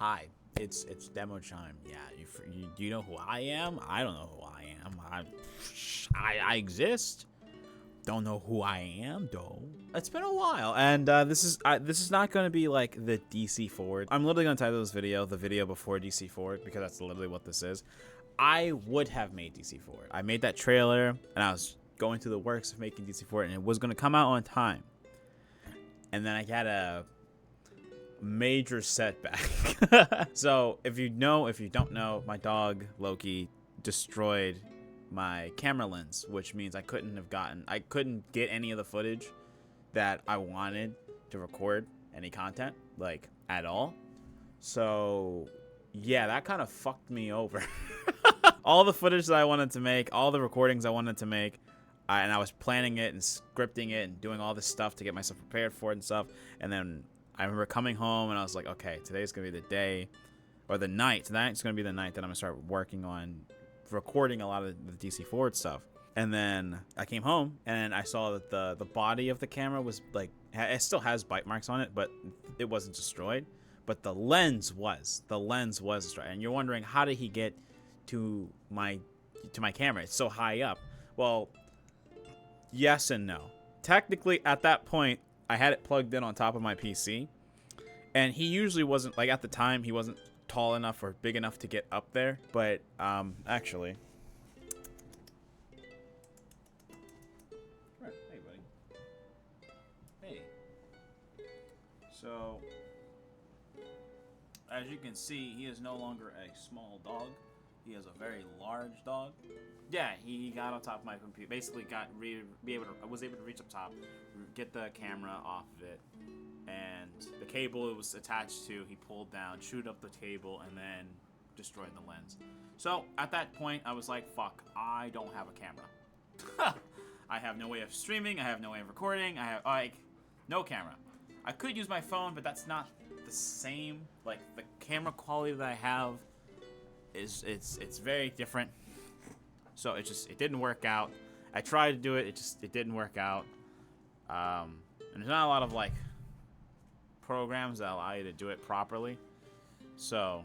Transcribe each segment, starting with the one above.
Hi, it's Demo Chime. Yeah, do you know who I am? I don't know who I am. I exist. Don't know who I am though. It's been a while, and this is not going to be like the DC Forward. I'm literally going to title this video the video before DC Forward because that's literally what this is. I would have made DC Forward. I made that trailer, and I was going through the works of making DC Forward, and it was going to come out on time. And then I had a major setback. So if you don't know, my dog Loki destroyed my camera lens, which means I couldn't get any of the footage that I wanted to record any content, like, at all. So yeah, that kind of fucked me over. All the footage that I wanted to make, all the recordings I wanted to make, and I was planning it and scripting it and doing all this stuff to get myself prepared for it and stuff. And then I remember coming home and I was like, okay, today's gonna be the day, or the night. Tonight's gonna be the night that I'm gonna start working on recording a lot of the DC Forward stuff. And then I came home and I saw that the body of the camera was like, it still has bite marks on it, but it wasn't destroyed. But the lens was destroyed. And you're wondering, how did he get to my camera? It's so high up. Well, yes and no. Technically, at that point, I had it plugged in on top of my PC, and he usually wasn't, like, at the time, he wasn't tall enough or big enough to get up there. But actually, hey buddy, hey. So as you can see, he is no longer a small dog. He is a very large dog. Yeah, he got on top of my computer. Basically, was able to reach up top, get the camera off of it, and the cable it was attached to, he pulled down, chewed up the cable, and then destroyed the lens. So at that point, I was like, "Fuck! I don't have a camera. I have no way of streaming. I have no way of recording. I have no camera. I could use my phone, but that's not the same. Like, the camera quality that I have it's very different. So it didn't work out. I tried to do it. It didn't work out. And there's not a lot of, like, programs that allow you to do it properly. So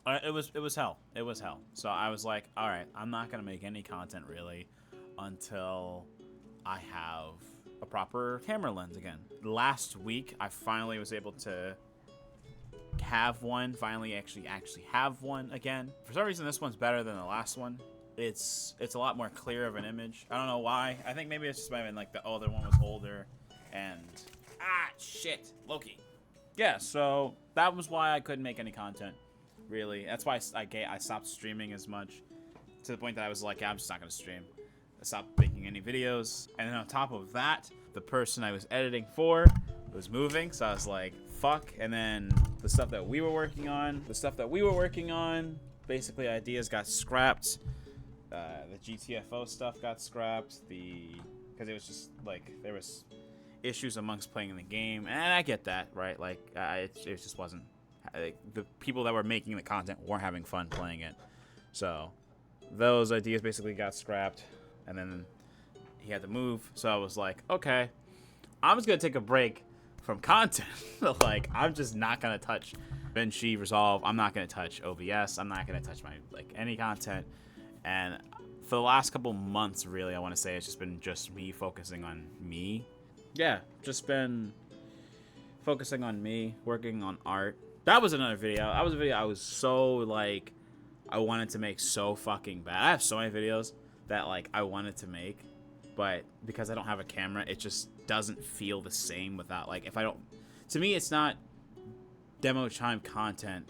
it was hell. It was hell. So I was like, all right, I'm not gonna make any content really until I have a proper camera lens again. Last week, I finally was able to have one. Finally, actually have one again. For some reason, this one's better than the last one. It's a lot more clear of an image. I don't know why. I think maybe it's just been like the other one was older, and shit, Loki. Yeah, so that was why I couldn't make any content, really. That's why I stopped streaming as much, to the point that I was like, yeah, I'm just not gonna stream. I stopped making any videos, and then on top of that, the person I was editing for was moving, so I was like, fuck. And then the stuff that we were working on, basically ideas got scrapped. The GTFO stuff got scrapped, because it was just like there was issues amongst playing in the game, and I get that, right? Like, it just wasn't, like, the people that were making the content weren't having fun playing it, so those ideas basically got scrapped. And then he had to move, so I was like, okay, I'm just gonna take a break from content. Like, I'm just not gonna touch DaVinci Resolve. I'm not gonna touch OBS. I'm not gonna touch any content. And for the last couple months, really, I want to say it's just been me focusing on me. Yeah, just been focusing on me, working on art. That was another video. That was a video I was so, like, I wanted to make so fucking bad. I have so many videos that, like, I wanted to make, but because I don't have a camera, it just doesn't feel the same without, like, to me, it's not Demo Chime content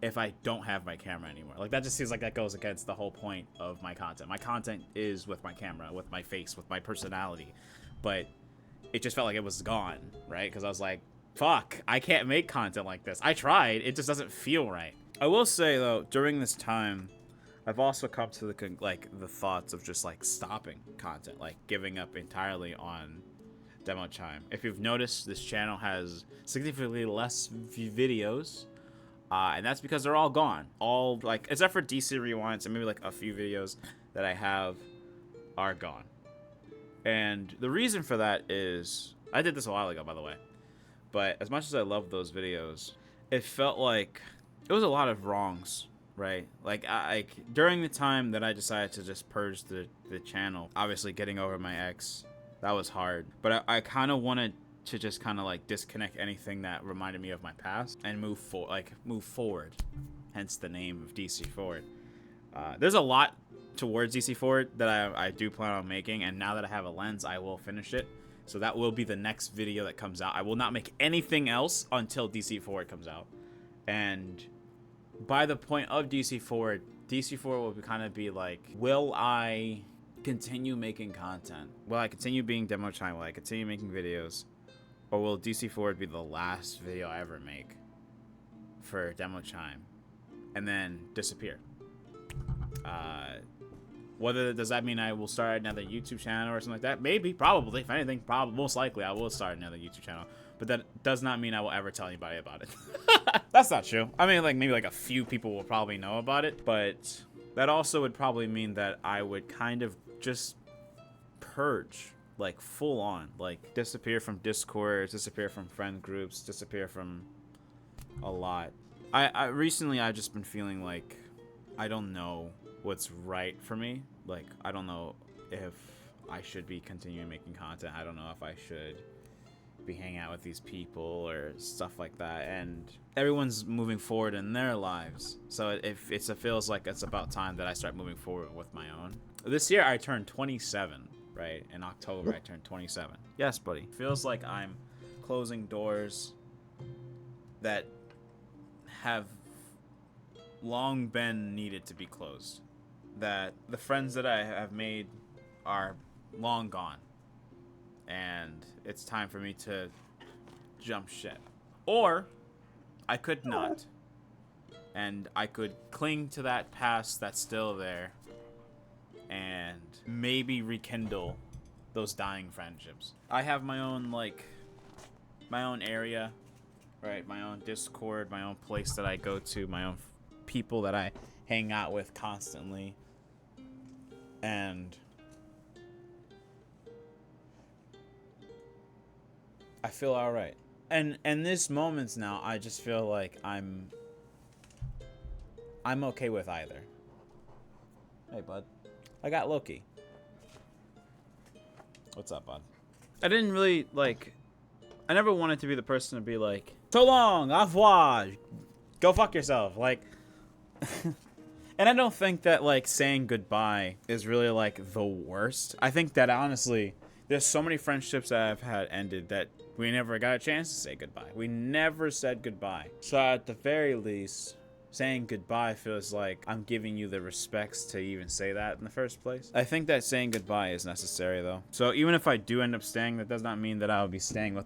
if I don't have my camera anymore. Like, that just seems like that goes against the whole point of my content. My content is with my camera, with my face, with my personality, but it just felt like it was gone, right? Because I was like, fuck, I can't make content like this. I tried, it just doesn't feel right. I will say, though, during this time, I've also come to the thoughts of just, like, stopping content, like giving up entirely on Demo Chime. If you've noticed, this channel has significantly less videos, and that's because they're all gone. All, like, except for DC Rewinds and maybe, like, a few videos that I have are gone. And the reason for that is, I did this a while ago, by the way, but as much as I love those videos, it felt like it was a lot of wrongs, right? Like during the time that I decided to just purge the channel, obviously getting over my ex, that was hard. But I kind of wanted to just kind of like disconnect anything that reminded me of my past and move forward. Hence the name of DC Forward. There's a lot towards DC Forward that I do plan on making, and now that I have a lens, I will finish it. So that will be the next video that comes out. I will not make anything else until DC Forward comes out. And by the point of DC Forward will kind of be like, will I continue making content? Will I continue being Demo Chime? Will I continue making videos? Or will DC Forward be the last video I ever make for Demo Chime and then disappear? Whether does that mean I will start another YouTube channel or something like that? Maybe, probably. If anything, most likely I will start another YouTube channel. But that does not mean I will ever tell anybody about it. That's not true. I mean, like maybe like a few people will probably know about it, but that also would probably mean that I would kind of just purge, like full on, like disappear from Discord, disappear from friend groups, disappear from a lot. I recently I've just been feeling like I don't know what's right for me. Like I don't know if I should be continuing making content. I don't know if I should be hanging out with these people or stuff like that. And everyone's moving forward in their lives, so it feels like it's about time that I start moving forward with my own. This year I turned 27, right? In October I turned 27. Yes, buddy. Feels like I'm closing doors that have long been needed to be closed. That the friends that I have made are long gone, and it's time for me to jump ship. Or I could not, and I could cling to that past that's still there and maybe rekindle those dying friendships. I have my own my own area, right? My own Discord, my own place that I go to, my own people that I hang out with constantly. And I feel all right. And this moments now, I just feel like I'm okay with either. Hey, bud. I got Loki. What's up, bud? I didn't really I never wanted to be the person to be like, so long, au revoir, go fuck yourself. Like, and I don't think that saying goodbye is really the worst. I think that honestly, there's so many friendships that I've had ended that we never got a chance to say goodbye. We never said goodbye. So at the very least, saying goodbye feels like I'm giving you the respects to even say that in the first place. I think that saying goodbye is necessary though. So even if I do end up staying, that does not mean that I'll be staying with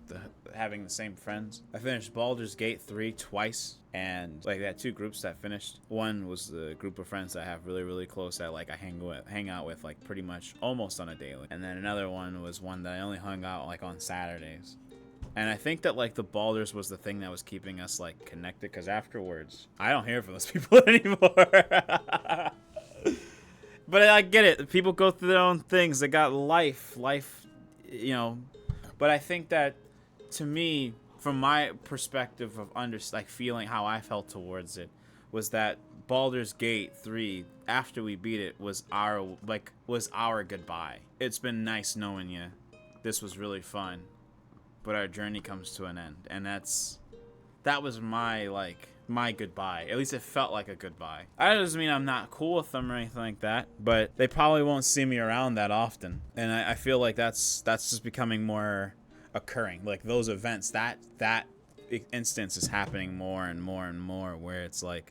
having the same friends. I finished Baldur's Gate 3 twice, and they had two groups that finished. One was the group of friends that I have really, really close that I hang out with pretty much almost on a daily. And then another one was one that I only hung out on Saturdays. And I think that the Baldur's was the thing that was keeping us connected, because afterwards I don't hear from those people anymore. But I get it. People go through their own things. They got life, But I think that to me, from my perspective of feeling how I felt towards it, was that Baldur's Gate 3, after we beat it, was our goodbye. It's been nice knowing you. This was really fun. But our journey comes to an end, and that was my my goodbye. At least it felt like a goodbye. That doesn't mean I'm not cool with them or anything like that, but they probably won't see me around that often, and I feel like that's just becoming more occurring. Those events, that instance is happening more and more and more, where it's I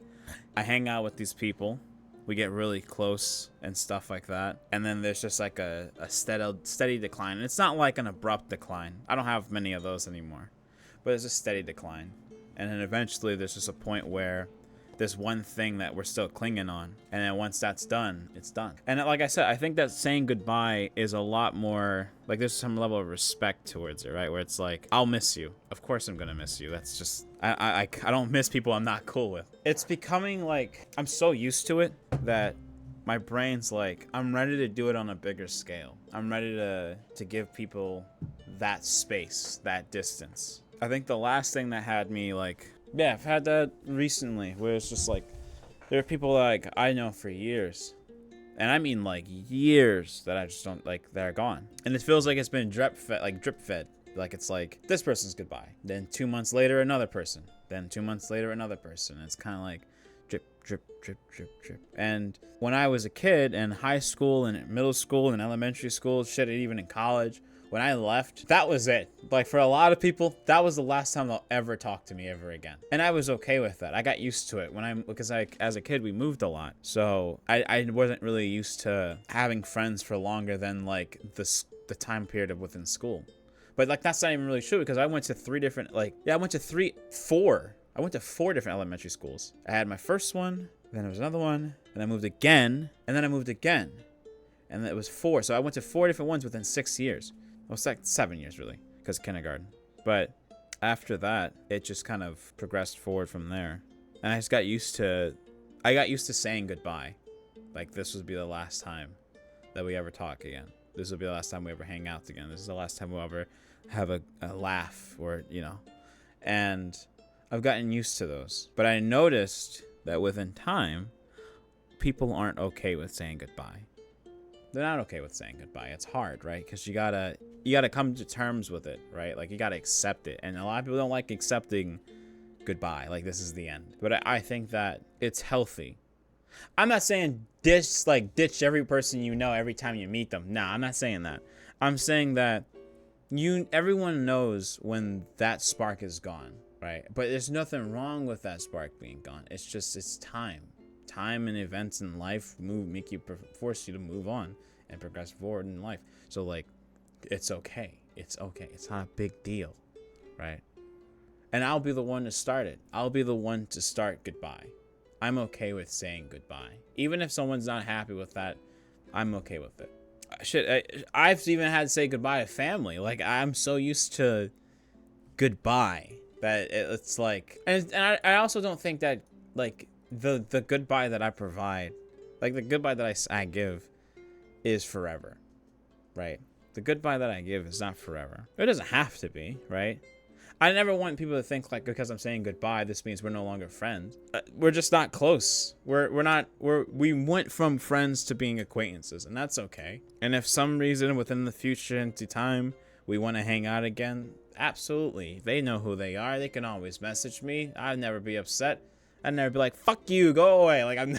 hang out with these people, we get really close and stuff like that, and then there's just a steady decline. And it's not an abrupt decline. I don't have many of those anymore, but it's a steady decline. And then eventually there's just a point where there's one thing that we're still clinging on, and then once that's done, it's done. And like I said, I think that saying goodbye is a lot more there's some level of respect towards it, right? Where it's I'll miss you. Of course I'm gonna miss you. That's just I don't miss people I'm not cool with. It's becoming I'm so used to it that my brain's I'm ready to do it on a bigger scale. I'm ready to give people that space, that distance. I think the last thing that had me Yeah, I've had that recently where it's just like there are people like I know for years, and I mean like years, that I just don't like, that are gone, and it feels like it's been drip fed. Like it's like this person's goodbye, then 2 months later another person, then 2 months later another person. It's kind of like drip, drip, drip, drip, drip. And when I was a kid in high school and middle school and elementary school, shit, even in college, when I left, that was it. Like for a lot of people, that was the last time they'll ever talk to me ever again. And I was okay with that. I got used to it because as a kid, we moved a lot. So I wasn't really used to having friends for longer than like the time period of within school. But like that's not even really true, because I went to four different elementary schools. I had my first one, then there was another one, and I moved again, and then I moved again. And it was 4. So I went to 4 different ones within 6 years. Well, it's like 7 years really, because kindergarten. But after that, it just kind of progressed forward from there. And I got used to saying goodbye. Like this would be the last time that we ever talk again. This will be the last time we ever hang out again. This is the last time we'll ever have a laugh, or, and I've gotten used to those. But I noticed that within time, people aren't okay with saying goodbye. They're not okay with saying goodbye. It's hard, right? Because you gotta come to terms with it, right? Like you gotta accept it. And a lot of people don't like accepting goodbye. Like this is the end. But I think that it's healthy. I'm not saying ditch every person you know every time you meet them. Nah, I'm not saying that. I'm saying that everyone knows when that spark is gone, right? But there's nothing wrong with that spark being gone. It's time. Time and events in life force you to move on and progress forward in life. So like, it's okay. It's okay. It's not a big deal, right? And I'll be the one to start it. I'll be the one to start goodbye. I'm okay with saying goodbye. Even if someone's not happy with that, I'm okay with it. I've even had to say goodbye to family. Like, I'm so used to goodbye that it's like... And I also don't think that, like, the goodbye that I provide, like, the goodbye that I give is forever, right? The goodbye that I give is not forever. It doesn't have to be, right? I never want people to think like because I'm saying goodbye, this means we're no longer friends. We're just not close. We went from friends to being acquaintances, and that's okay. And if some reason within the future into time we want to hang out again, absolutely. They know who they are. They can always message me. I'd never be upset. I'd never be like, fuck you, go away. Like, I'm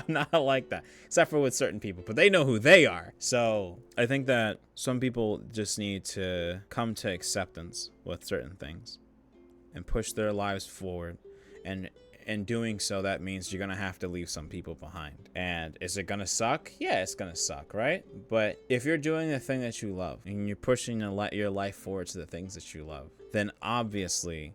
not like that. Except for with certain people. But they know who they are. So, I think that some people just need to come to acceptance with certain things. And push their lives forward. And in doing so, that means you're going to have to leave some people behind. And is it going to suck? Yeah, it's going to suck, right? But if you're doing the thing that you love, and you're pushing your life forward to the things that you love, then obviously...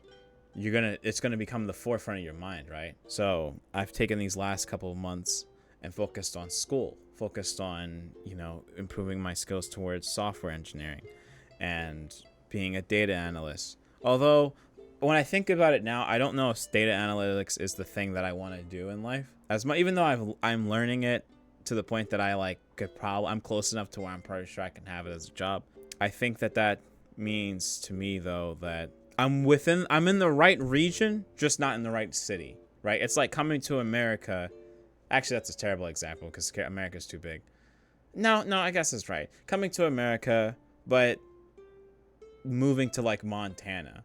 it's gonna become the forefront of your mind, right? So I've taken these last couple of months and focused on school, focused on, improving my skills towards software engineering and being a data analyst. Although when I think about it now, I don't know if data analytics is the thing that I want to do in life as much, even though I'm learning it to the point that I'm close enough to where I'm pretty sure I can have it as a job. I think that means to me though that I'm in the right region, just not in the right city, right? It's like coming to America. Actually, that's a terrible example because America's too big. No, I guess it's right. Coming to America, but moving to like Montana,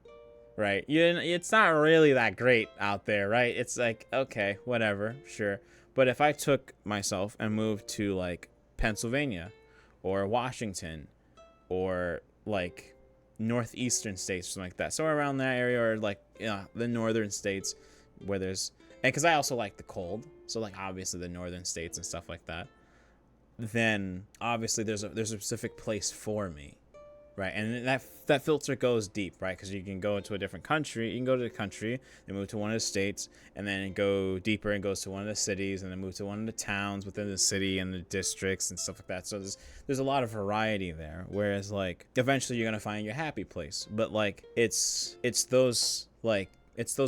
right? It's not really that great out there, right? It's like, okay, whatever, sure. But if I took myself and moved to like Pennsylvania or Washington or like northeastern states, something like that, so around that area, or like the northern states where there's, and because I also like the cold, so like obviously the northern states and stuff like that, then obviously there's a specific place for me, right? And that filter goes deep, right? Because you can go into a different country, you can go to the country and move to one of the states, and then go deeper and goes to one of the cities, and then move to one of the towns within the city and the districts and stuff like that. So there's a lot of variety there, whereas like eventually you're gonna find your happy place. But like it's those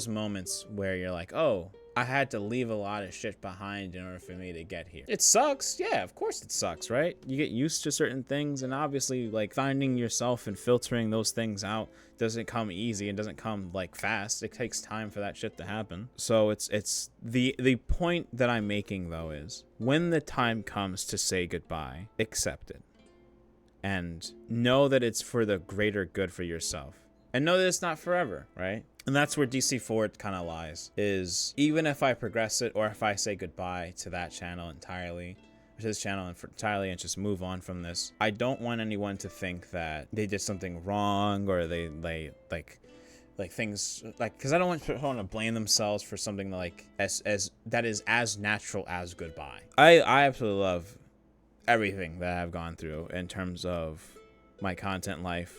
moments where you're like, oh, I had to leave a lot of shit behind in order for me to get here. It sucks. Yeah, of course it sucks, right? You get used to certain things, and obviously, like, finding yourself and filtering those things out doesn't come easy and doesn't come, like, fast. It takes time for that shit to happen. So it's the point that I'm making, though, is when the time comes to say goodbye, accept it. And know that it's for the greater good for yourself. And know that it's not forever, right? And that's where DC Forward kind of lies, is even if I progress it or if I say goodbye to that channel entirely, or to this channel entirely, and just move on from this, I don't want anyone to think that they did something wrong or they like things like, because I don't want someone to blame themselves for something like as that is as natural as goodbye. I absolutely love everything that I've gone through in terms of my content life,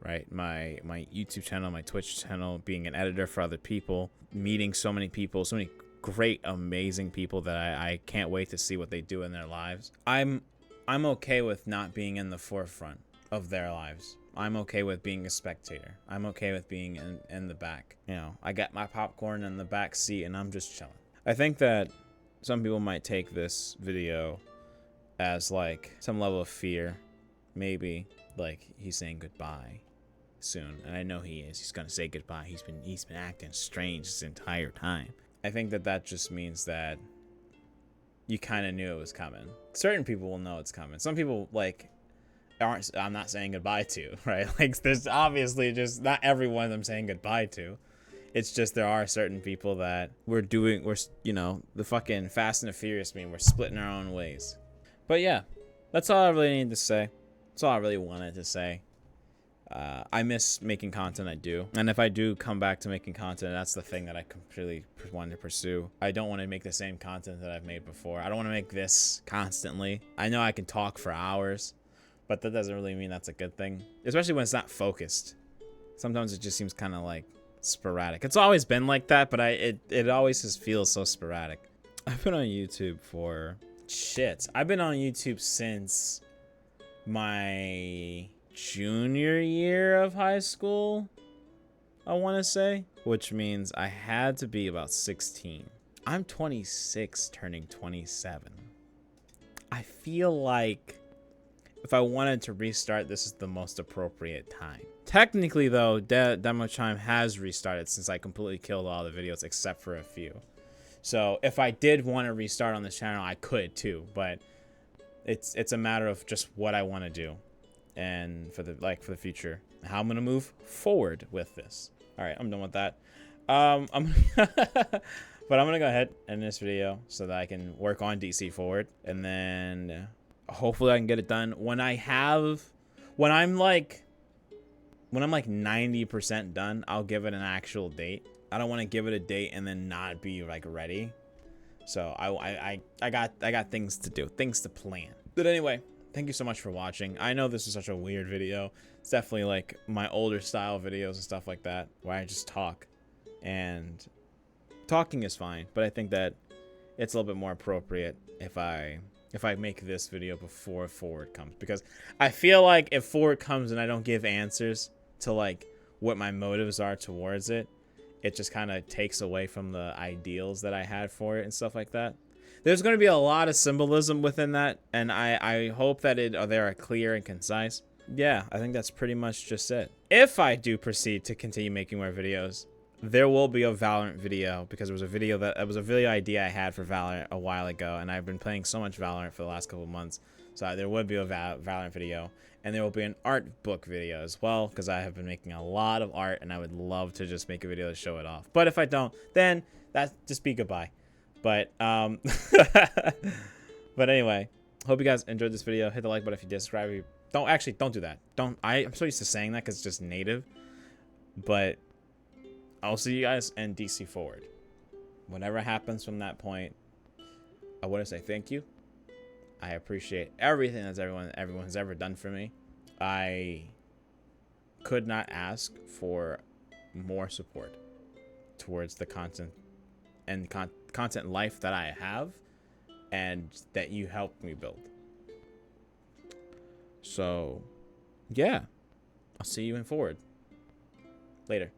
right? My YouTube channel, my Twitch channel, being an editor for other people, meeting so many people, so many great, amazing people that I can't wait to see what they do in their lives. I'm okay with not being in the forefront of their lives. I'm okay with being a spectator. I'm okay with being in the back. You know, I got my popcorn in the back seat and I'm just chilling. I think that some people might take this video as like some level of fear. Maybe like he's saying goodbye soon, and I know he is. He's gonna say goodbye. He's been acting strange this entire time. I think that just means that you kind of knew it was coming. Certain people will know it's coming. Some people like aren't. I'm not saying goodbye to, right? Like there's obviously just not everyone I'm saying goodbye to. It's just there are certain people that we're you know, the fucking Fast and the Furious mean we're splitting our own ways. But yeah, that's all I really need to say. That's all I really wanted to say. I miss making content, I do. And if I do come back to making content, that's the thing that I completely want to pursue. I don't want to make the same content that I've made before. I don't want to make this constantly. I know I can talk for hours, but that doesn't really mean that's a good thing. Especially when it's not focused. Sometimes it just seems kind of like sporadic. It's always been like that, but it always just feels so sporadic. I've been on YouTube for... shit. I've been on YouTube since my junior year of high school, I want to say, which means I had to be about 16. I'm 26 turning 27. I feel like if I wanted to restart, this is the most appropriate time. Technically though, Demo Chime has restarted since I completely killed all the videos except for a few. So if I did want to restart on this channel, I could too, but it's a matter of just what I want to do and for the future, how I'm gonna move forward with this. All right, I'm done with that. But I'm gonna go ahead and end this video so that I can work on DC Forward, and then hopefully I can get it done when I'm like 90% done. I'll give it an actual date. I don't want to give it a date and then not be like ready. So I got things to do, things to plan. But anyway, thank you so much for watching. I know this is such a weird video. It's definitely like my older style videos and stuff like that, where I just talk, and talking is fine, but I think that it's a little bit more appropriate if I make this video before Forward comes, because I feel like if Forward comes and I don't give answers to like what my motives are towards it, it just kind of takes away from the ideals that I had for it and stuff like that. There's going to be a lot of symbolism within that, and I hope that they are clear and concise. Yeah, I think that's pretty much just it. If I do proceed to continue making more videos, there will be a Valorant video, because it was a video idea I had for Valorant a while ago, and I've been playing so much Valorant for the last couple of months, so there would be a Valorant video, and there will be an art book video as well, because I have been making a lot of art, and I would love to just make a video to show it off. But if I don't, then that's just be goodbye. But but anyway, hope you guys enjoyed this video. Hit the like button if you did. Subscribe if you don't do that. I'm so used to saying that because it's just native. But I'll see you guys in DC Forward. Whatever happens from that point, I want to say thank you. I appreciate everything that everyone has ever done for me. I could not ask for more support towards the content and content life that I have and that you helped me build. So yeah, I'll see you in Forward later.